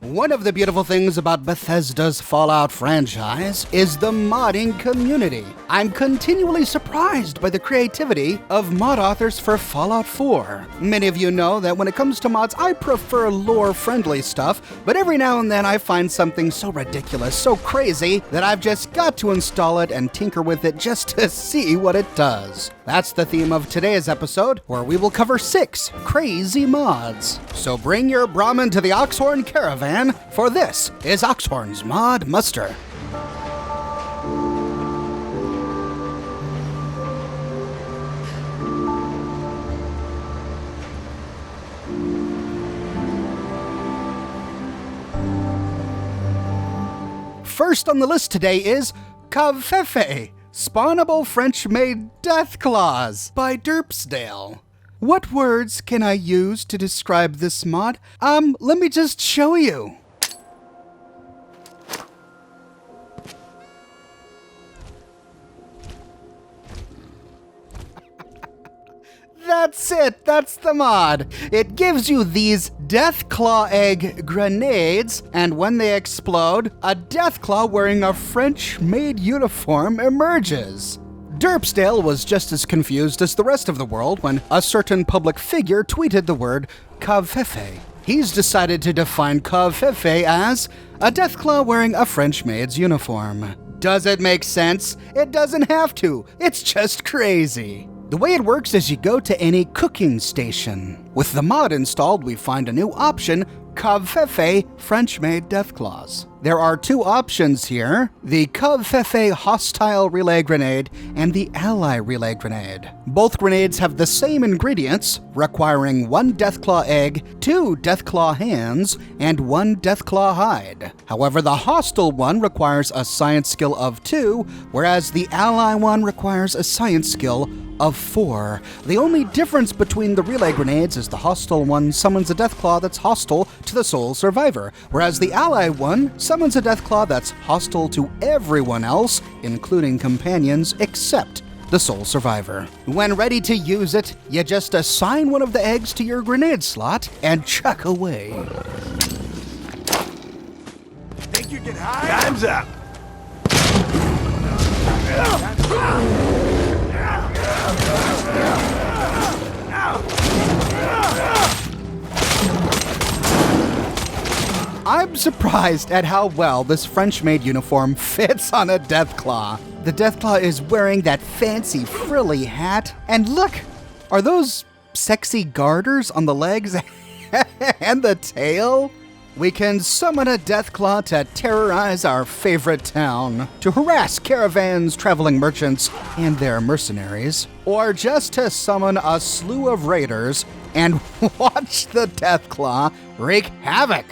One of the beautiful things about Bethesda's Fallout franchise is the modding community. I'm continually surprised by the creativity of mod authors for Fallout 4. Many of you know that when it comes to mods, I prefer lore-friendly stuff, but every now and then I find something so ridiculous, so crazy, that I've just got to install it and tinker with it just to see what it does. That's the theme of today's episode, where we will cover 6 crazy mods. So bring your Brahmin to the Oxhorn caravan, for this is Oxhorn's Mod Muster. First on the list today is COVFEFE, Spawnable French-Made Deathclaws by Derpsdale. What words can I use to describe this mod? Let me just show you. That's it, that's the mod. It gives you these Deathclaw egg grenades, and when they explode, a Deathclaw wearing a French-made uniform emerges. Derpsdale was just as confused as the rest of the world when a certain public figure tweeted the word COVFEFE. He's decided to define COVFEFE as a Deathclaw wearing a French-maid's uniform. Does it make sense? It doesn't have to. It's just crazy. The way it works is you go to any cooking station. With the mod installed, we find a new option, COVFEFE French-Made Deathclaws. There are 2 options here, the COVFEFE Hostile Relay Grenade and the Ally Relay Grenade. Both grenades have the same ingredients, requiring 1 Deathclaw egg, 2 Deathclaw hands, and 1 Deathclaw hide. However, the hostile one requires a science skill of 2, whereas the Ally one requires a science skill of 4. The only difference between the relay grenades is the hostile one summons a Deathclaw that's hostile to the sole survivor, whereas the Ally one summons a Deathclaw that's hostile to everyone else, including companions, except the sole survivor. When ready to use it, you just assign one of the eggs to your grenade slot and chuck away. Think you can hide? Time's up! I'm surprised at how well this French-made uniform fits on a Deathclaw. The Deathclaw is wearing that fancy frilly hat, and look, are those sexy garters on the legs and the tail? We can summon a Deathclaw to terrorize our favorite town, to harass caravans, traveling merchants, and their mercenaries, or just to summon a slew of raiders and watch the Deathclaw wreak havoc.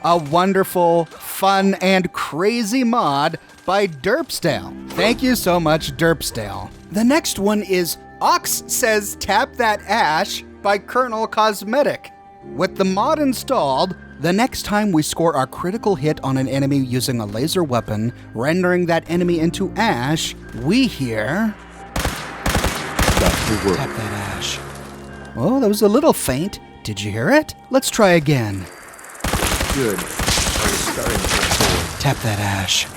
A wonderful, fun, and crazy mod by Derpsdale. Thank you so much, Derpsdale. The next one is Ox Says Tap That Ash by Colonel Cosmetic. With the mod installed, the next time we score a critical hit on an enemy using a laser weapon, rendering that enemy into ash, we hear... Tap that ash. Oh, that was a little faint. Did you hear it? Let's try again. Good. Tap that ash.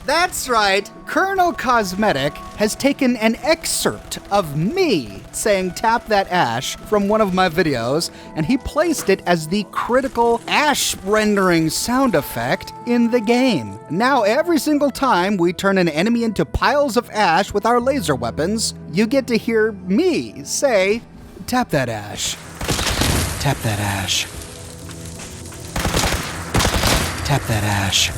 That's right, Colonel Cosmetic has taken an excerpt of me saying tap that ash from one of my videos, and he placed it as the critical ash rendering sound effect in the game. Now every single time we turn an enemy into piles of ash with our laser weapons, you get to hear me say, tap that ash. Tap that ash. Tap that ash.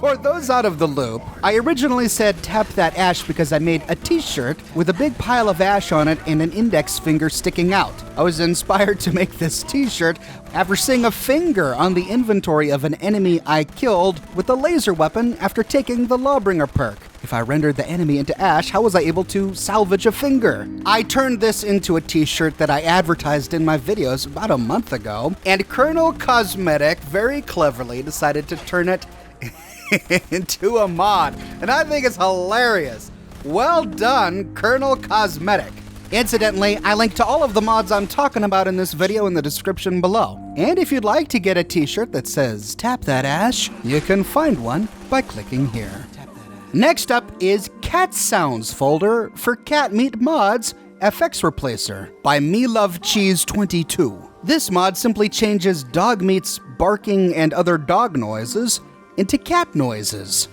For those out of the loop, I originally said tap that ash because I made a t-shirt with a big pile of ash on it and an index finger sticking out. I was inspired to make this t-shirt after seeing a finger on the inventory of an enemy I killed with a laser weapon after taking the Lawbringer perk. If I rendered the enemy into ash, how was I able to salvage a finger? I turned this into a t-shirt that I advertised in my videos about a month ago, and Colonel Cosmetic very cleverly decided to turn it into a mod, and I think it's hilarious. Well done, Colonel Cosmetic. Incidentally, I link to all of the mods I'm talking about in this video in the description below. And if you'd like to get a t-shirt that says "Tap That Ash," you can find one by clicking here. Next up is Cat Sounds folder for CATMEAT mods FX Replacer by MeLoveCheese22. This mod simply changes Dogmeat's barking and other dog noises into cat noises.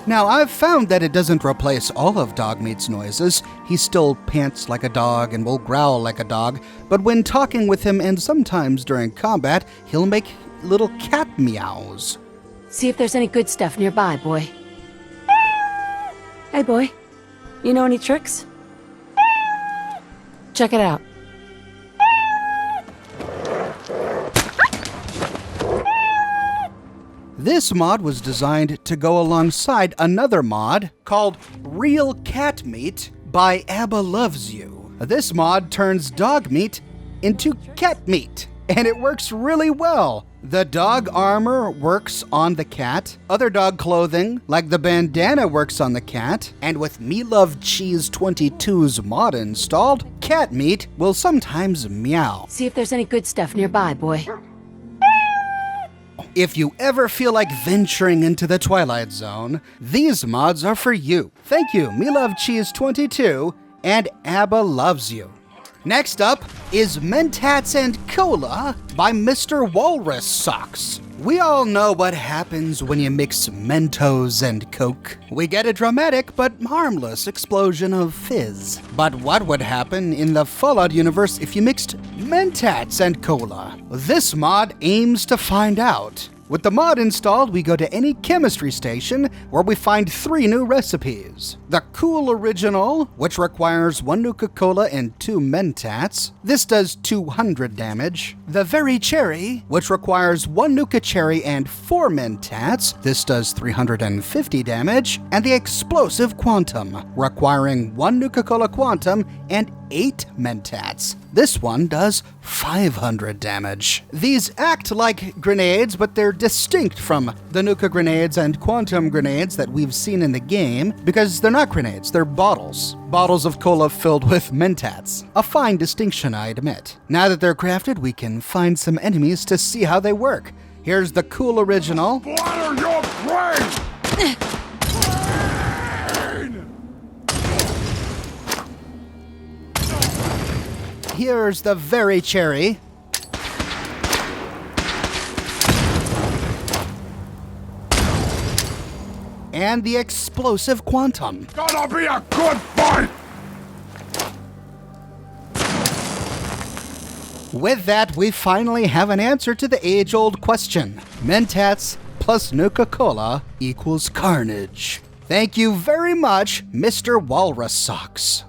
Now, I've found that it doesn't replace all of Dogmeat's noises. He still pants like a dog and will growl like a dog, but when talking with him and sometimes during combat, he'll make little cat meows. See if there's any good stuff nearby, boy. Hey, boy. You know any tricks? Check it out. This mod was designed to go alongside another mod called Real CATMEAT by Abba Loves You. This mod turns dog meat into cat meat, and it works really well. The dog armor works on the cat, other dog clothing, like the bandana, works on the cat, and with MeLoveCheese22's mod installed, cat meat will sometimes meow. See if there's any good stuff nearby, boy. If you ever feel like venturing into the Twilight Zone, these mods are for you. Thank you, MeLoveCheese22 and Abba Loves You. Next up is Mentats and Cola by Mr. Walrus Socks. We all know what happens when you mix Mentos and Coke. We get a dramatic but harmless explosion of fizz. But what would happen in the Fallout universe if you mixed Mentats and Cola? This mod aims to find out. With the mod installed, we go to any chemistry station where we find 3 new recipes. The Cool Original, which requires 1 Nuka-Cola and 2 Mentats. This does 200 damage. The Very Cherry, which requires 1 Nuka-Cherry and 4 Mentats. This does 350 damage. And the Explosive Quantum, requiring 1 Nuka-Cola Quantum and 8 Mentats. This one does 500 damage. These act like grenades, but they're distinct from the Nuka grenades and Quantum grenades that we've seen in the game, because they're not grenades, they're bottles. Bottles of cola filled with Mentats. A fine distinction, I admit. Now that they're crafted, we can find some enemies to see how they work. Here's the Cool Original. Splatter your brain! Here's the Very Cherry. And the Explosive Quantum. Gonna be a good fight! With that, we finally have an answer to the age-old question. Mentats plus Nuka-Cola equals carnage. Thank you very much, Mr. Walrus Socks.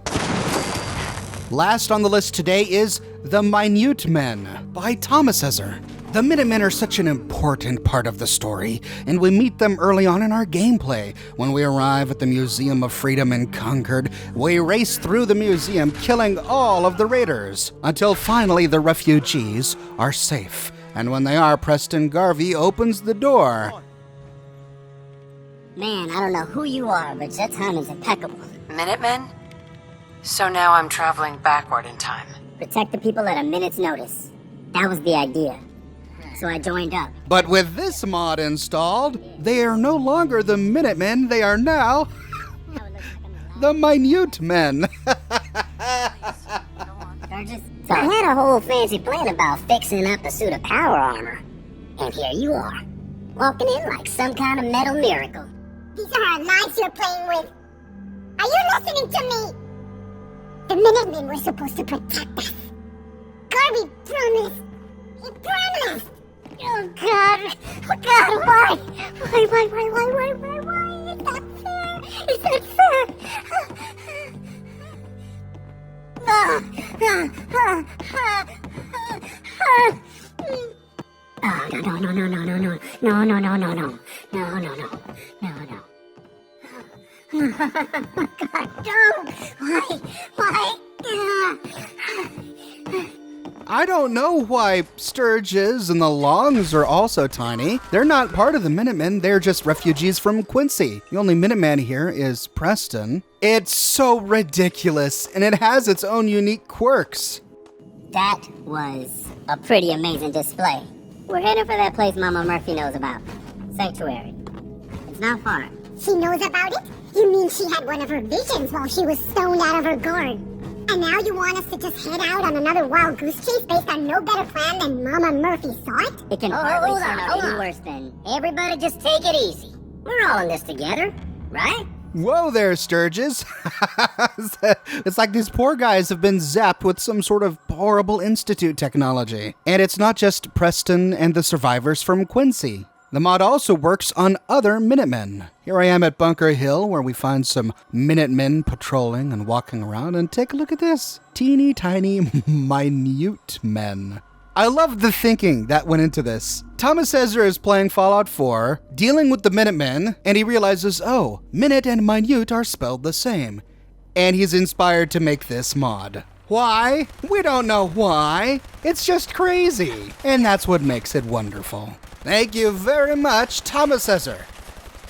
Last on the list today is The Minute Men by Thomas Ezer. The Minutemen are such an important part of the story, and we meet them early on in our gameplay. When we arrive at the Museum of Freedom in Concord, we race through the museum, killing all of the raiders, until finally the refugees are safe. And when they are, Preston Garvey opens the door. Man, I don't know who you are, but that time is impeccable. Minutemen? So now I'm traveling backward in time. Protect the people at a minute's notice. That was the idea. So I joined up. But with this mod installed, they are no longer the Minutemen, they are now the Minute Men. So I had a whole fancy plan about fixing up a suit of power armor. And here you are, walking in like some kind of metal miracle. These are our lives you're playing with. Are you listening to me? The Minutemen were supposed to protect us. Garvey promised. He promised. Oh God. Oh God, why? Why? Is that fair? No. God, no. Why? I don't know why Sturges and the Longs are also tiny. They're not part of the Minutemen, they're just refugees from Quincy. The only Minuteman here is Preston. It's so ridiculous, and it has its own unique quirks. That was a pretty amazing display. We're heading for that place Mama Murphy knows about. Sanctuary. It's not far. She knows about it? You mean she had one of her visions while she was stoned out of her gourd? And now you want us to just head out on another wild goose chase based on no better plan than Mama Murphy thought? It can hardly turn out any worse than everybody just take it easy. We're all in this together, right? Whoa there, Sturges. It's like these poor guys have been zapped with some sort of horrible institute technology. And it's not just Preston and the survivors from Quincy. The mod also works on other Minutemen. Here I am at Bunker Hill, where we find some Minutemen patrolling and walking around, and take a look at this. Teeny tiny, minute men. I love the thinking that went into this. Thomas Ezra is playing Fallout 4, dealing with the Minutemen, and he realizes, oh, minute and minute are spelled the same. And he's inspired to make this mod. Why? We don't know why. It's just crazy. And that's what makes it wonderful. Thank you very much, Thomas Ezra.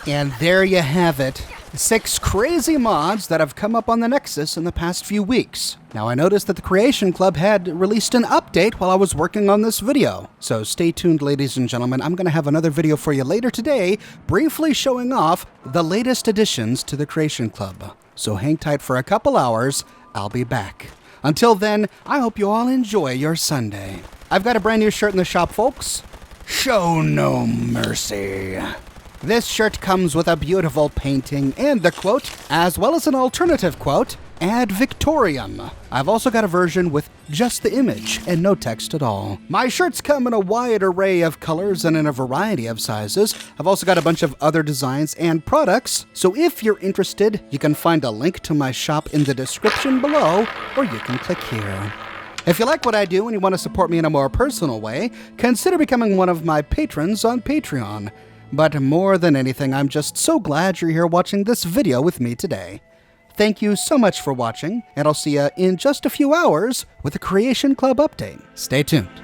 And there you have it. 6 crazy mods that have come up on the Nexus in the past few weeks. Now I noticed that the Creation Club had released an update while I was working on this video. So stay tuned, ladies and gentlemen. I'm going to have another video for you later today, briefly showing off the latest additions to the Creation Club. So hang tight for a couple hours. I'll be back. Until then, I hope you all enjoy your Sunday. I've got a brand new shirt in the shop, folks. Show no mercy. This shirt comes with a beautiful painting and the quote, as well as an alternative quote, ad Victoriam. I've also got a version with just the image and no text at all. My shirts come in a wide array of colors and in a variety of sizes. I've also got a bunch of other designs and products, so if you're interested, you can find a link to my shop in the description below, or you can click here. If you like what I do and you want to support me in a more personal way, consider becoming one of my patrons on Patreon. But more than anything, I'm just so glad you're here watching this video with me today. Thank you so much for watching, and I'll see you in just a few hours with a Creation Club update. Stay tuned.